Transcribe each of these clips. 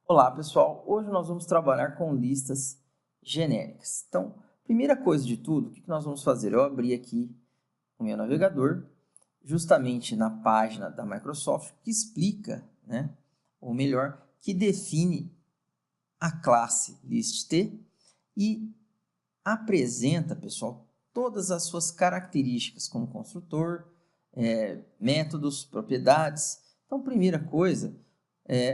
Olá, pessoal! Hoje nós vamos trabalhar com listas genéricas. Então, primeira coisa de tudo, o que nós vamos fazer? Eu abri aqui o meu navegador, justamente na página da Microsoft, que explica, ou melhor, que define a classe list e apresenta, pessoal, todas as suas características como construtor, métodos, propriedades. Então, primeira coisa,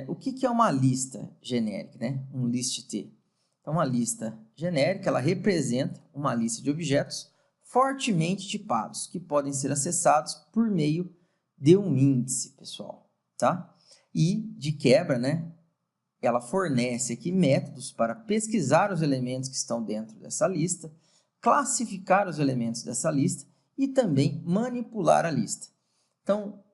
o que é uma lista genérica, um list-t? Então, uma lista genérica, ela representa uma lista de objetos fortemente tipados, que podem ser acessados por meio de um índice, pessoal, tá? E, de quebra, ela fornece aqui métodos para pesquisar os elementos que estão dentro dessa lista, classificar os elementos dessa lista e também manipular a lista. Então,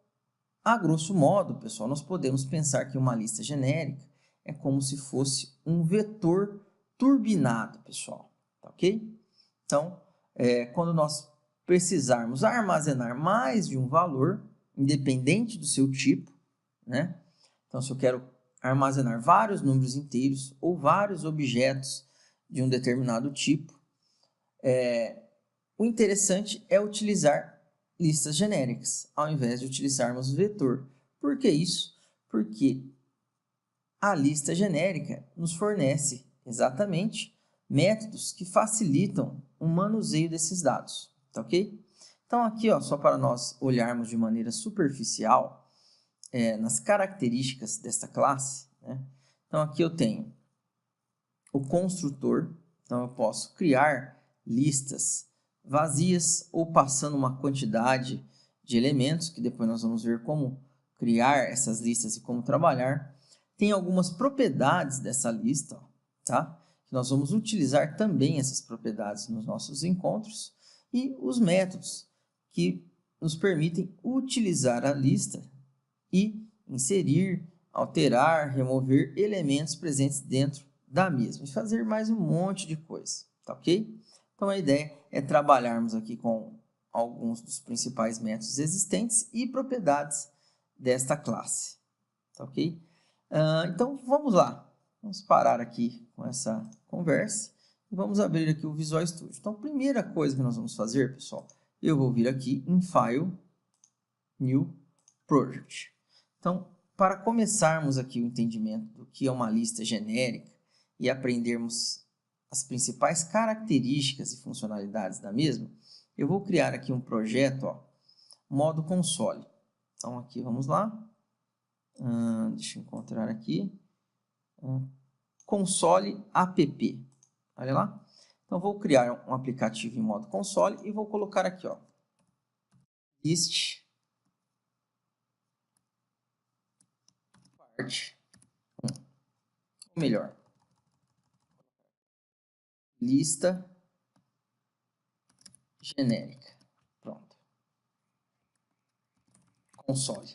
a grosso modo, pessoal, nós podemos pensar que uma lista genérica é como se fosse um vetor turbinado, pessoal, tá ok? Então, quando nós precisarmos armazenar mais de um valor, independente do seu tipo, Então, se eu quero armazenar vários números inteiros ou vários objetos de um determinado tipo, o interessante é utilizar listas genéricas, ao invés de utilizarmos vetor. Por que isso? Porque a lista genérica nos fornece exatamente métodos que facilitam o manuseio desses dados, tá ok? Então aqui, só para nós olharmos de maneira superficial, nas características desta classe, Então aqui eu tenho o construtor, então eu posso criar listas vazias ou passando uma quantidade de elementos, que depois nós vamos ver como criar essas listas e como trabalhar. Tem algumas propriedades dessa lista, tá? Que nós vamos utilizar também essas propriedades nos nossos encontros e os métodos que nos permitem utilizar a lista e inserir, alterar, remover elementos presentes dentro da mesma e fazer mais um monte de coisa, tá ok? Então a ideia é trabalharmos aqui com alguns dos principais métodos existentes e propriedades desta classe, tá ok? Então vamos lá, vamos parar aqui com essa conversa e vamos abrir aqui o Visual Studio. Então a primeira coisa que nós vamos fazer, pessoal, eu vou vir aqui em File, New Project. Então, para começarmos aqui o entendimento do que é uma lista genérica e aprendermos as principais características e funcionalidades da mesma, eu vou criar aqui um projeto, modo console. Então, aqui vamos lá. Deixa eu encontrar aqui. Console app. Olha lá. Então, vou criar um aplicativo em modo console e vou colocar aqui, list part 1. Ou melhor, lista genérica. Pronto. Console.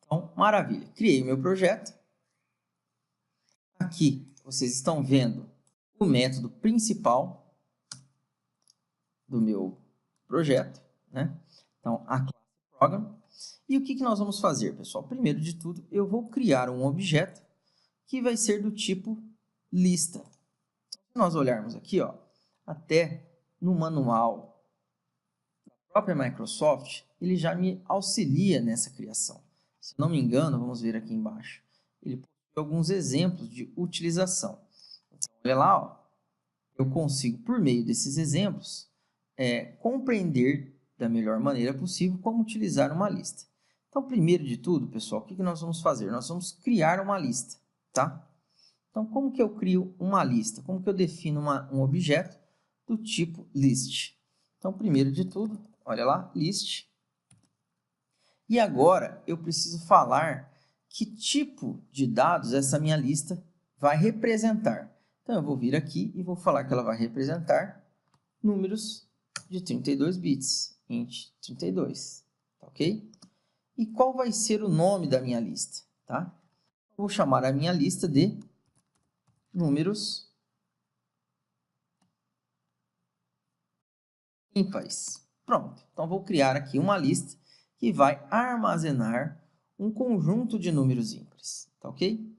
Então, maravilha. Criei o meu projeto. Aqui, vocês estão vendo o método principal do meu projeto, Então, a classe program. E o que nós vamos fazer, pessoal? Primeiro de tudo, eu vou criar um objeto que vai ser do tipo lista. Se nós olharmos aqui, até no manual da própria Microsoft, ele já me auxilia nessa criação. Se não me engano, vamos ver aqui embaixo, ele possui alguns exemplos de utilização. Então, olha lá, eu consigo, por meio desses exemplos, compreender da melhor maneira possível como utilizar uma lista. Então, primeiro de tudo, pessoal, o que nós vamos fazer? Nós vamos criar uma lista, tá? Então, como que eu crio uma lista? Como que eu defino um objeto do tipo list? Então, primeiro de tudo, olha lá, list. E agora, eu preciso falar que tipo de dados essa minha lista vai representar. Então, eu vou vir aqui e vou falar que ela vai representar números de 32 bits, int 32, tá ok? E qual vai ser o nome da minha lista, tá? Vou chamar a minha lista de números ímpares. Pronto, então vou criar aqui uma lista que vai armazenar um conjunto de números ímpares, tá ok?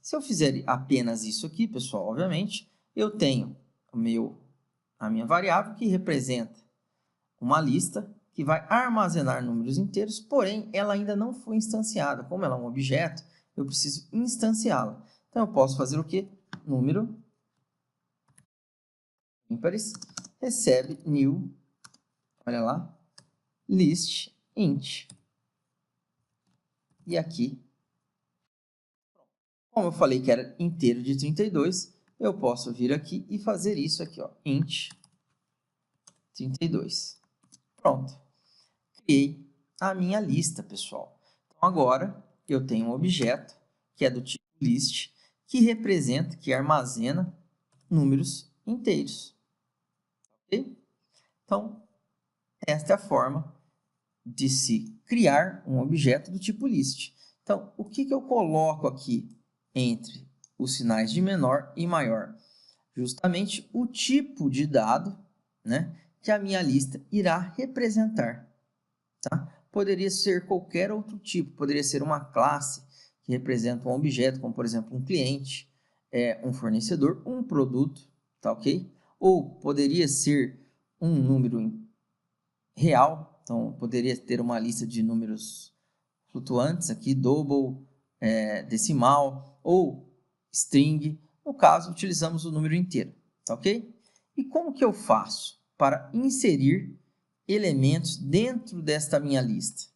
Se eu fizer apenas isso aqui, pessoal, obviamente, eu tenho a minha variável que representa uma lista que vai armazenar números inteiros, porém, ela ainda não foi instanciada. Como ela é um objeto, eu preciso instanciá-la. Então, eu posso fazer o quê? Número ímpares recebe new, olha lá, list int. E aqui, como eu falei que era inteiro de 32, eu posso vir aqui e fazer isso aqui, ó, int 32. Pronto. Criei a minha lista, pessoal. Então, agora, eu tenho um objeto que é do tipo list, que representa, que armazena números inteiros. Ok? Então, esta é a forma de se criar um objeto do tipo list. Então, o que eu coloco aqui entre os sinais de menor e maior? Justamente o tipo de dado, né, que a minha lista irá representar. Tá? Poderia ser qualquer outro tipo, poderia ser uma classe que representa um objeto, como por exemplo um cliente, um fornecedor, um produto, tá ok? Ou poderia ser um número real, então poderia ter uma lista de números flutuantes aqui, double, decimal ou string. No caso, utilizamos o número inteiro, tá ok? E como que eu faço para inserir elementos dentro desta minha lista?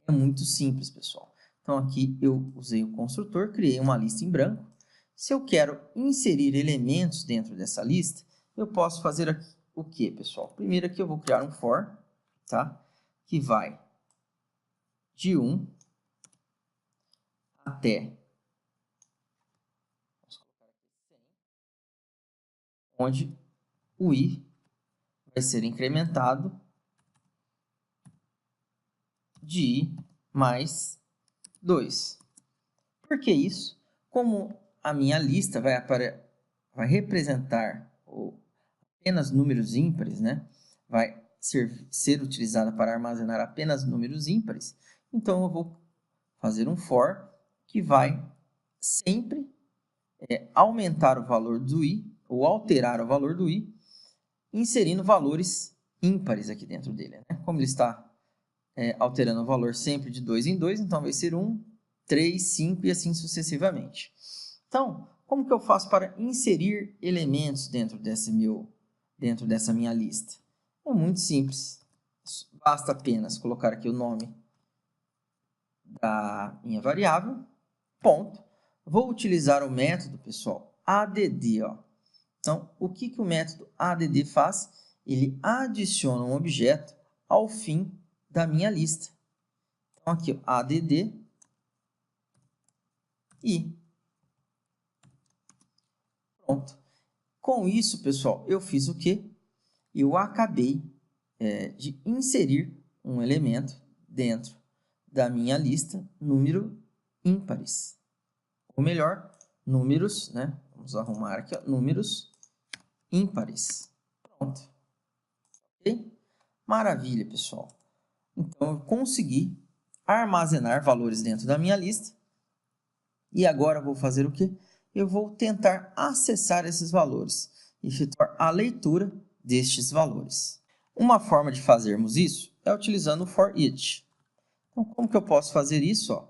É muito simples, pessoal. Então, aqui eu usei o construtor, criei uma lista em branco. Se eu quero inserir elementos dentro dessa lista, eu posso fazer aqui o que, pessoal? Primeiro aqui eu vou criar um for, tá? Que vai de 1 até, onde o i vai ser incrementado de i mais 2. Por que isso? Como a minha lista vai representar apenas números ímpares, né? Vai ser utilizada para armazenar apenas números ímpares, então eu vou fazer um for que vai sempre aumentar o valor do i, ou alterar o valor do i, inserindo valores ímpares aqui dentro dele. Né? Como ele está alterando o valor sempre de 2 em 2, então vai ser 1, 3, 5 e assim sucessivamente. Então, como que eu faço para inserir elementos dentro dessa minha lista? É muito simples. Basta apenas colocar aqui o nome da minha variável, ponto. Vou utilizar o método, pessoal, add. Ó. Então, o que o método add faz? Ele adiciona um objeto ao fim da minha lista. Então, aqui, ó, add e pronto. Com isso, pessoal, eu fiz o quê? Eu acabei de inserir um elemento dentro da minha lista número ímpares. Ou melhor, números, né? Vamos arrumar aqui, ó, números ímpares. Pronto. Ok? Maravilha, pessoal. Então, eu consegui armazenar valores dentro da minha lista. E agora eu vou fazer o quê? Eu vou tentar acessar esses valores e efetuar a leitura destes valores. Uma forma de fazermos isso é utilizando o for each. Então, como que eu posso fazer isso? Ó?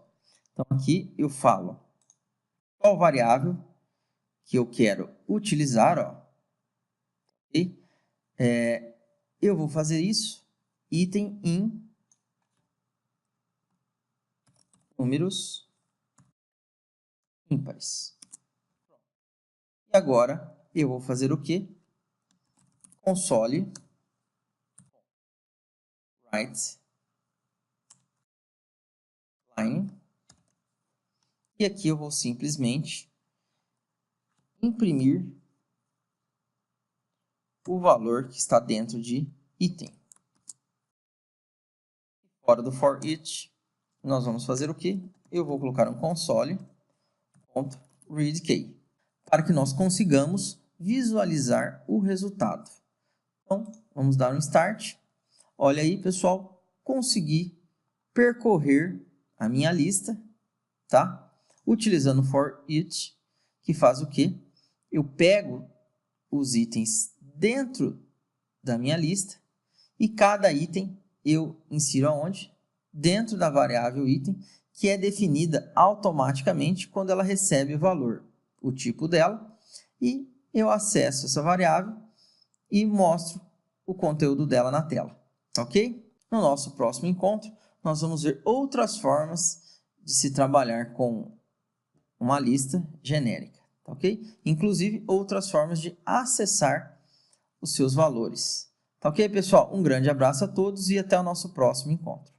Então, aqui eu falo qual variável que eu quero utilizar. Ó, okay? Eu vou fazer isso, item in números ímpares. E agora eu vou fazer o quê? Console write line. E aqui eu vou simplesmente imprimir o valor que está dentro de item. Fora do for each, nós vamos fazer o quê? Eu vou colocar um console.readKey para que nós consigamos visualizar o resultado. Então, vamos dar um start. Olha aí, pessoal, consegui percorrer a minha lista, tá? utilizando for each, que faz o quê? Eu pego os itens dentro da minha lista e cada item eu insiro aonde? Dentro da variável item, que é definida automaticamente quando ela recebe o valor, o tipo dela, e eu acesso essa variável e mostro o conteúdo dela na tela, ok? No nosso próximo encontro, nós vamos ver outras formas de se trabalhar com uma lista genérica, ok? Inclusive outras formas de acessar os seus valores. Tá ok, pessoal? Um grande abraço a todos e até o nosso próximo encontro.